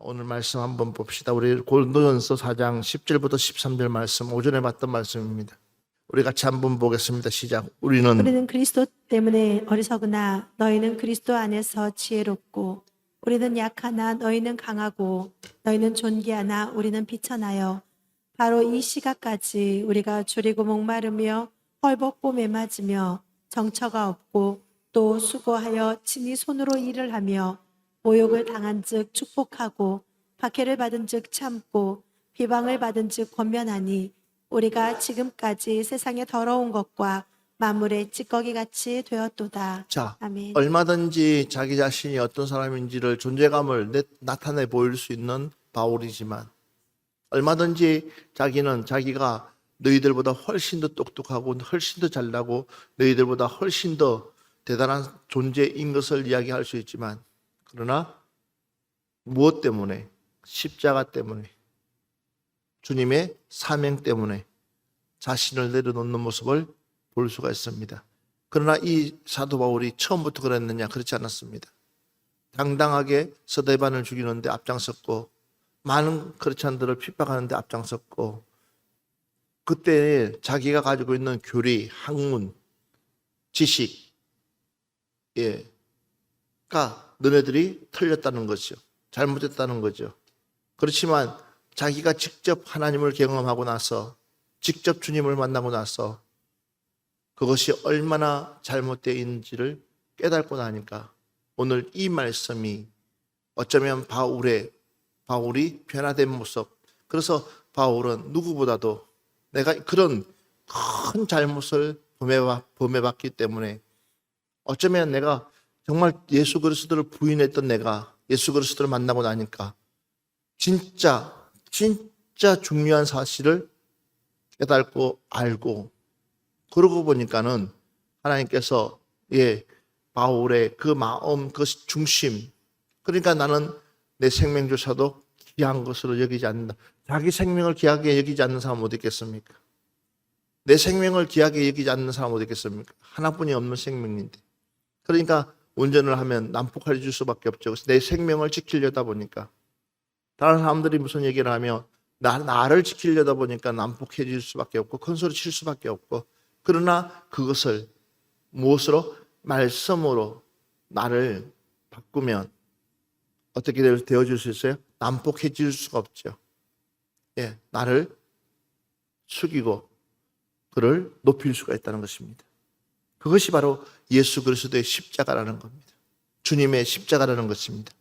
오늘 말씀 한번 봅시다. 우리 고린도전서 4장 10절부터 13절 말씀, 오전에 봤던 말씀입니다. 우리 같이 한번 보겠습니다. 시작. 우리는 그리스도 때문에 어리석으나 너희는 그리스도 안에서 지혜롭고, 우리는 약하나 너희는 강하고, 너희는 존귀하나 우리는 비천하여 바로 이 시각까지 우리가 줄이고 목마르며 헐벗고 매맞으며 정처가 없고 또 수고하여 친히 손으로 일을 하며 모욕을 당한즉 축복하고 박해를 받은즉 참고 비방을 받은즉 권면하니, 우리가 지금까지 세상의 더러운 것과 만물의 찌꺼기같이 되었도다. 자, 아멘. 얼마든지 자기 자신이 어떤 사람인지를 존재감을 나타내 보일 수 있는 바울이지만, 얼마든지 자기는 자기가 너희들보다 훨씬 더 똑똑하고 훨씬 더 잘나고 너희들보다 훨씬 더 대단한 존재인 것을 이야기할 수 있지만, 그러나 무엇 때문에? 십자가 때문에, 주님의 사명 때문에 자신을 내려놓는 모습을 볼 수가 있습니다. 그러나 이 사도 바울이 처음부터 그랬느냐? 그렇지 않았습니다. 당당하게 스데반을 죽이는데 앞장섰고, 많은 크리스찬들을 핍박하는데 앞장섰고, 그때 자기가 가지고 있는 교리, 학문, 지식, 가 너네들이 틀렸다는 거죠. 잘못했다는 거죠. 그렇지만 자기가 직접 하나님을 경험하고 나서, 직접 주님을 만나고 나서 그것이 얼마나 잘못되어 있는지를 깨닫고 나니까 오늘 이 말씀이 어쩌면 바울이 변화된 모습, 그래서 바울은 누구보다도 내가 그런 큰 잘못을 범해봤기 때문에, 어쩌면 내가 정말 예수 그리스도를 부인했던 내가 예수 그리스도를 만나고 나니까 진짜 중요한 사실을 깨닫고 알고, 그러고 보니까는 하나님께서 바울의 그 마음, 그 중심, 그러니까 나는 내 생명조차도 귀한 것으로 여기지 않는다. 자기 생명을 귀하게 여기지 않는 사람 어디 있겠습니까? 내 생명을 귀하게 여기지 않는 사람 어디 있겠습니까? 하나뿐이 없는 생명인데. 그러니까 운전을 하면 난폭해 줄 수밖에 없죠. 그래서 내 생명을 지키려다 보니까, 다른 사람들이 무슨 얘기를 하면 나를 지키려다 보니까 난폭해질 수밖에 없고 큰 소리 칠 수밖에 없고, 그러나 그것을 무엇으로? 말씀으로 나를 바꾸면 어떻게 되어질 수 있어요? 난폭해질 수가 없죠. 나를 숙이고 그를 높일 수가 있다는 것입니다. 그것이 바로 예수 그리스도의 십자가라는 겁니다. 주님의 십자가라는 것입니다.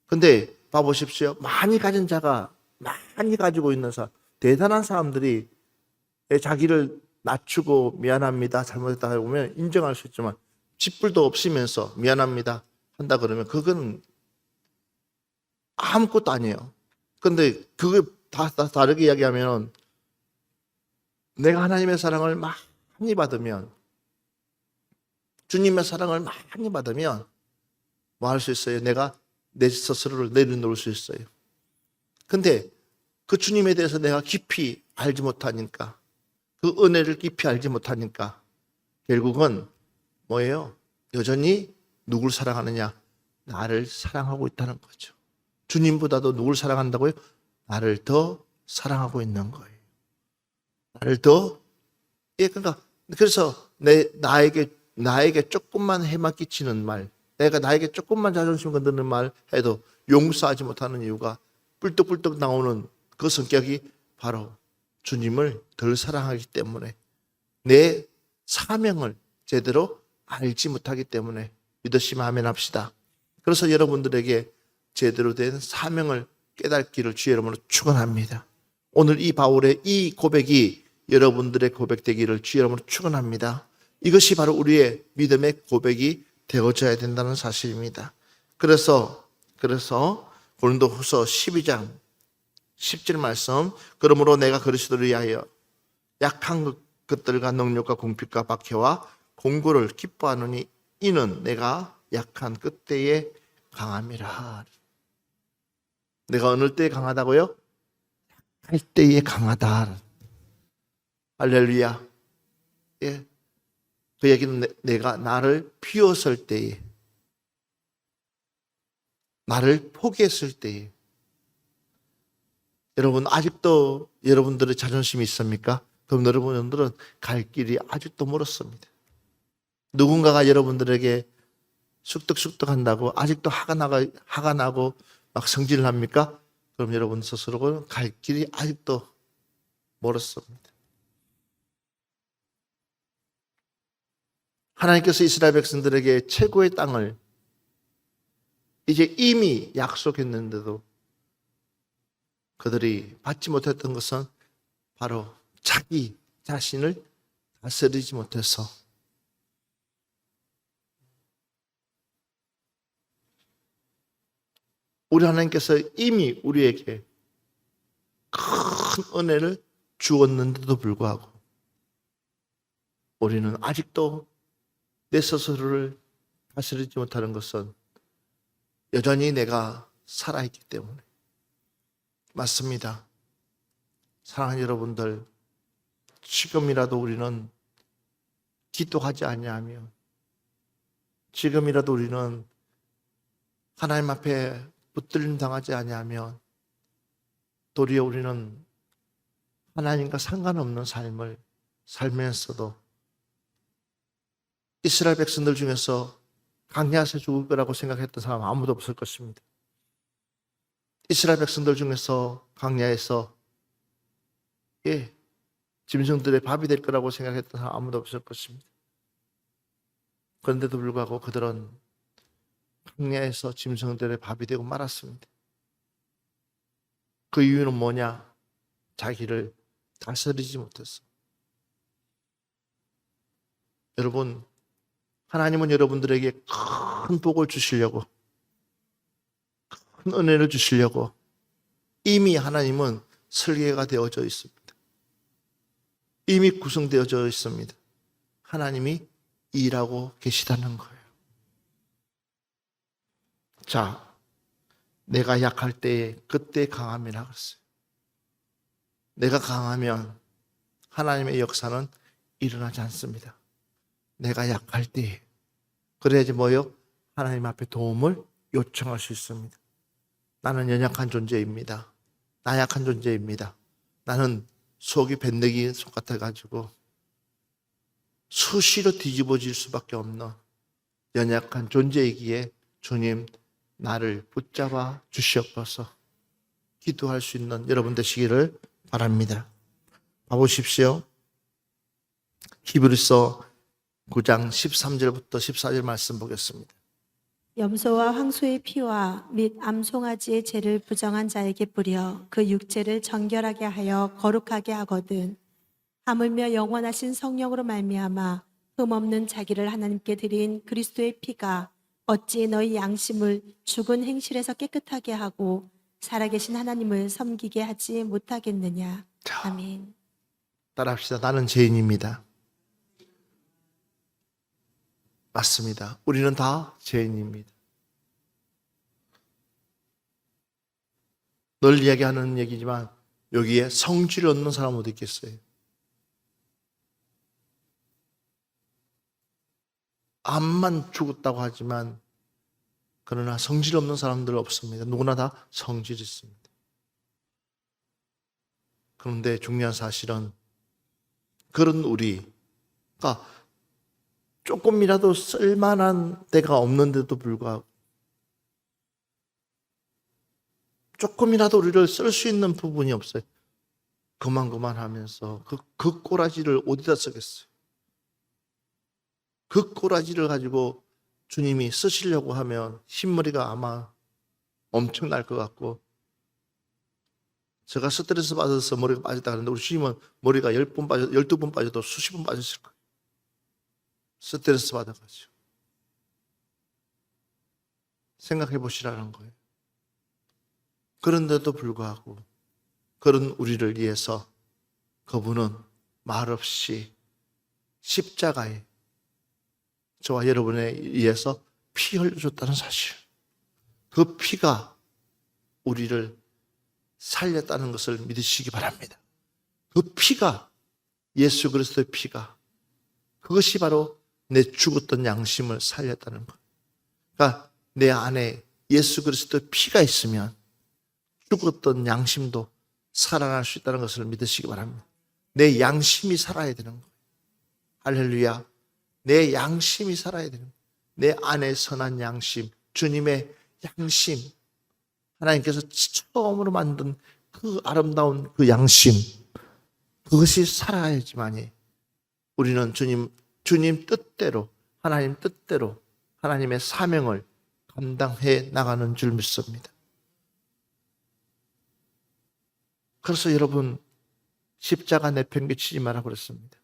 근데 봐보십시오. 많이 가진 자가, 많이 가지고 있는 사람, 대단한 사람들이 자기를 낮추고 미안합니다, 잘못했다 해보면 인정할 수 있지만, 쥐뿔도 없으면서 미안합니다 한다 그러면 그건 아무것도 아니에요. 근데 그게 다르게 이야기하면, 내가 하나님의 사랑을 많이 받으면, 주님의 사랑을 많이 받으면 뭐 할 수 있어요? 내가 내 스스로를 내려놓을 수 있어요. 근데 그 주님에 대해서 내가 깊이 알지 못하니까, 그 은혜를 깊이 알지 못하니까 결국은 뭐예요? 여전히 누굴 사랑하느냐? 나를 사랑하고 있다는 거죠. 주님보다도 누굴 사랑한다고요? 나를 더 사랑하고 있는 거예요. 나를 더, 그러니까 그래서 나에게 조금만 해만 끼치는 말, 내가 나에게 조금만 자존심 건드는 말 해도 용서하지 못하는 이유가, 뿔떡뿔떡 나오는 그 성격이 바로 주님을 덜 사랑하기 때문에, 내 사명을 제대로 알지 못하기 때문에. 믿으시면 아멘 합시다. 그래서 여러분들에게 제대로 된 사명을 깨닫기를 주의 이름으로 축원합니다. 오늘 이 바울의 이 고백이 여러분들의 고백 되기를 주의 이름으로 축원합니다. 이것이 바로 우리의 믿음의 고백이 되어져야 된다는 사실입니다. 그래서 고린도후서 12장 10절 말씀, 그러므로 내가 그리스도를 위하여 약한 것들과 능력과 공핍과 박해와 공고를 기뻐하노니, 이는 내가 약한 그때에 강함이라. 내가 어느 때에 강하다고요? 할 때에 강하다. 할렐루야. 그 얘기는 내가 나를 비웠을 때에, 나를 포기했을 때에, 여러분 아직도 여러분들의 자존심이 있습니까? 그럼 여러분들은 갈 길이 아직도 멀었습니다. 누군가가 여러분들에게 쑥덕쑥덕한다고 아직도 화가 나고 막 성질을 합니까? 그럼 여러분 스스로는 갈 길이 아직도 멀었습니다. 하나님께서 이스라엘 백성들에게 최고의 땅을 이제 이미 약속했는데도 그들이 받지 못했던 것은 바로 자기 자신을 다스리지 못해서 우리 하나님께서 이미 우리에게 큰 은혜를 주었는데도 불구하고 우리는 아직도 내 스스로를 다스리지 못하는 것은 여전히 내가 살아있기 때문에 맞습니다. 사랑하는 여러분들, 지금이라도 우리는 기도하지 아니하면, 지금이라도 우리는 하나님 앞에 붙들림 당하지 아니하면 도리어 우리는 하나님과 상관없는 삶을 살면서도 이스라엘 백성들 중에서 광야에서 죽을 거라고 생각했던 사람 아무도 없을 것입니다. 이스라엘 백성들 중에서 광야에서 짐승들의 밥이 될 거라고 생각했던 사람 아무도 없을 것입니다. 그런데도 불구하고 그들은 광야에서 짐승들의 밥이 되고 말았습니다. 그 이유는 뭐냐? 자기를 다스리지 못했어. 여러분, 하나님은 여러분들에게 큰 복을 주시려고, 큰 은혜를 주시려고 이미 하나님은 설계가 되어져 있습니다. 이미 구성되어져 있습니다. 하나님이 일하고 계시다는 거예요. 자, 내가 약할 때에 그때 강함이라 그랬어요. 내가 강하면 하나님의 역사는 일어나지 않습니다. 내가 약할 때에. 그래야지 뭐요? 하나님 앞에 도움을 요청할 수 있습니다. 나는 연약한 존재입니다. 나약한 존재입니다. 나는 속이 밴드기 속 같아가지고 수시로 뒤집어질 수밖에 없는 연약한 존재이기에 주님 나를 붙잡아 주시옵소서. 기도할 수 있는 여러분 되시기를 바랍니다. 봐보십시오. 히브리서 9장 13절부터 14절 말씀 보겠습니다. 염소와 황소의 피와 및 암송아지의 죄를 부정한 자에게 뿌려 그 육체를 정결하게 하여 거룩하게 하거든. 하물며 영원하신 성령으로 말미암아 흠없는 자기를 하나님께 드린 그리스도의 피가 어찌 너희 양심을 죽은 행실에서 깨끗하게 하고 살아계신 하나님을 섬기게 하지 못하겠느냐. 아멘. 따라합시다. 나는 죄인입니다. 맞습니다. 우리는 다 죄인입니다. 늘 이야기하는 얘기지만 여기에 성질을 얻는 사람 어디 있겠어요? 암만 죽었다고 하지만 그러나 성질 없는 사람들 없습니다. 누구나 다 성질이 있습니다. 그런데 중요한 사실은 그런 우리가 조금이라도 쓸만한 데가 없는데도 불구하고 조금이라도 우리를 쓸 수 있는 부분이 없어요. 그만하면서 그 꼬라지를 어디다 쓰겠어요? 그 꼬라지를 가지고 주님이 쓰시려고 하면 흰머리가 아마 엄청날 것 같고, 제가 스트레스 받아서 머리가 빠졌다 그러는데 우리 주님은 머리가 10번 빠져, 12번 빠져도 수십 번 빠졌을 거예요. 스트레스 받아가지고. 생각해 보시라는 거예요. 그런데도 불구하고 그런 우리를 위해서 그분은 말없이 십자가에 저와 여러분에 의해서 피 흘려줬다는 사실, 그 피가 우리를 살렸다는 것을 믿으시기 바랍니다. 그 피가, 예수 그리스도의 피가, 그것이 바로 내 죽었던 양심을 살렸다는 것. 그러니까 내 안에 예수 그리스도의 피가 있으면 죽었던 양심도 살아날 수 있다는 것을 믿으시기 바랍니다. 내 양심이 살아야 되는 거예요. 할렐루야. 내 양심이 살아야 되는 거예요. 내 안에 선한 양심, 주님의 양심, 하나님께서 처음으로 만든 그 아름다운 그 양심, 그것이 살아야지만이 우리는 주님 뜻대로, 하나님 뜻대로 하나님의 사명을 감당해 나가는 줄 믿습니다. 그래서 여러분, 십자가 내팽개치지 마라 그랬습니다.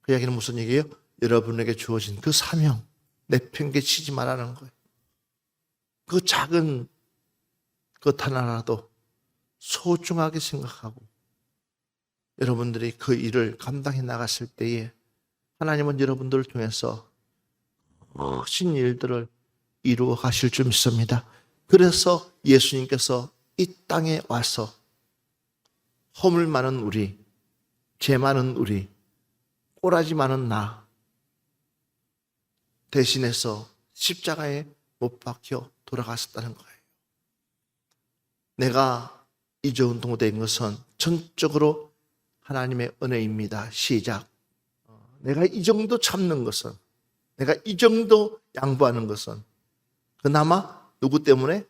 그 이야기는 무슨 얘기예요? 여러분에게 주어진 그 사명 내팽개치지 말라는 거예요. 그 작은 것 하나라도 소중하게 생각하고 여러분들이 그 일을 감당해 나갔을 때에 하나님은 여러분들을 통해서 크신 일들을 이루어 가실 줄 믿습니다. 그래서 예수님께서 이 땅에 와서 허물 많은 우리, 죄 많은 우리, 꼬라지 많은 나 대신해서 십자가에 못 박혀 돌아갔었다는 거예요. 내가 이 정도 된 것은 전적으로 하나님의 은혜입니다. 시작. 내가 이 정도 참는 것은, 내가 이 정도 양보하는 것은 그나마 누구 때문에?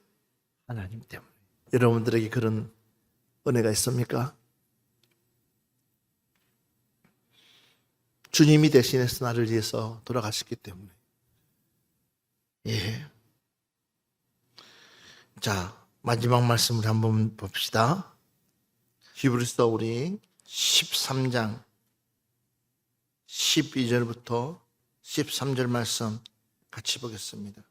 하나님 때문에. 여러분들에게 그런 은혜가 있습니까? 주님이 대신해서 나를 위해서 돌아가셨기 때문에. 예. 자, 마지막 말씀을 한번 봅시다. 히브리서 우리 13장 12절부터 13절 말씀 같이 보겠습니다.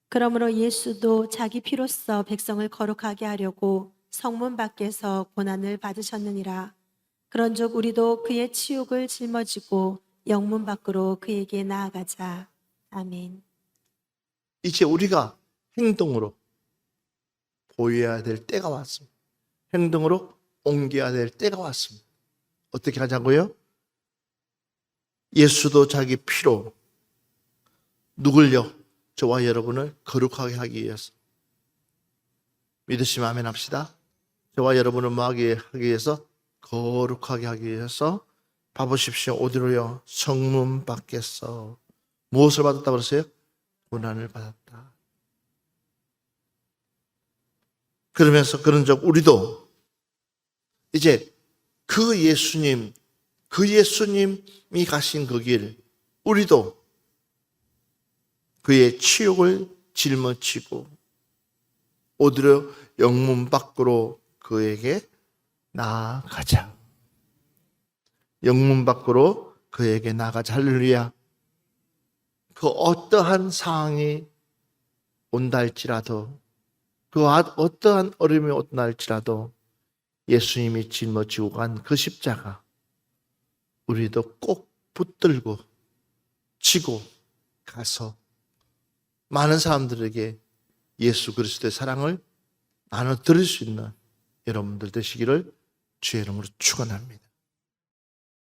그러므로 예수도 자기 피로써 백성을 거룩하게 하려고 성문 밖에서 고난을 받으셨느니라. 그런즉 우리도 그의 치욕을 짊어지고 영문 밖으로 그에게 나아가자. 아멘. 이제 우리가 행동으로 보여야 될 때가 왔습니다. 행동으로 옮겨야 될 때가 왔습니다. 어떻게 하자고요? 예수도 자기 피로 누굴요? 저와 여러분을 거룩하게 하기 위해서. 믿으시면 아멘 합시다. 저와 여러분을 하기 위해서, 거룩하게 하기 위해서. 봐보십시오. 어디로요? 성문 밖에서. 무엇을 받았다고 그러세요? 고난을 받았다. 그러면서 그런즉 우리도 이제 그 예수님이 가신 그 길, 우리도 그의 치욕을 짊어지고 오히려 영문 밖으로 그에게 나아가자. 영문 밖으로 그에게 나아가자. 할렐루야. 그 어떠한 상황이 온다 할지라도, 그 어떠한 어려움이 온다 할지라도 예수님이 짊어지고 간 그 십자가 우리도 꼭 붙들고 지고 가서 많은 사람들에게 예수 그리스도의 사랑을 나눠 드릴 수 있는 여러분들 되시기를 주의 이름으로 축원합니다.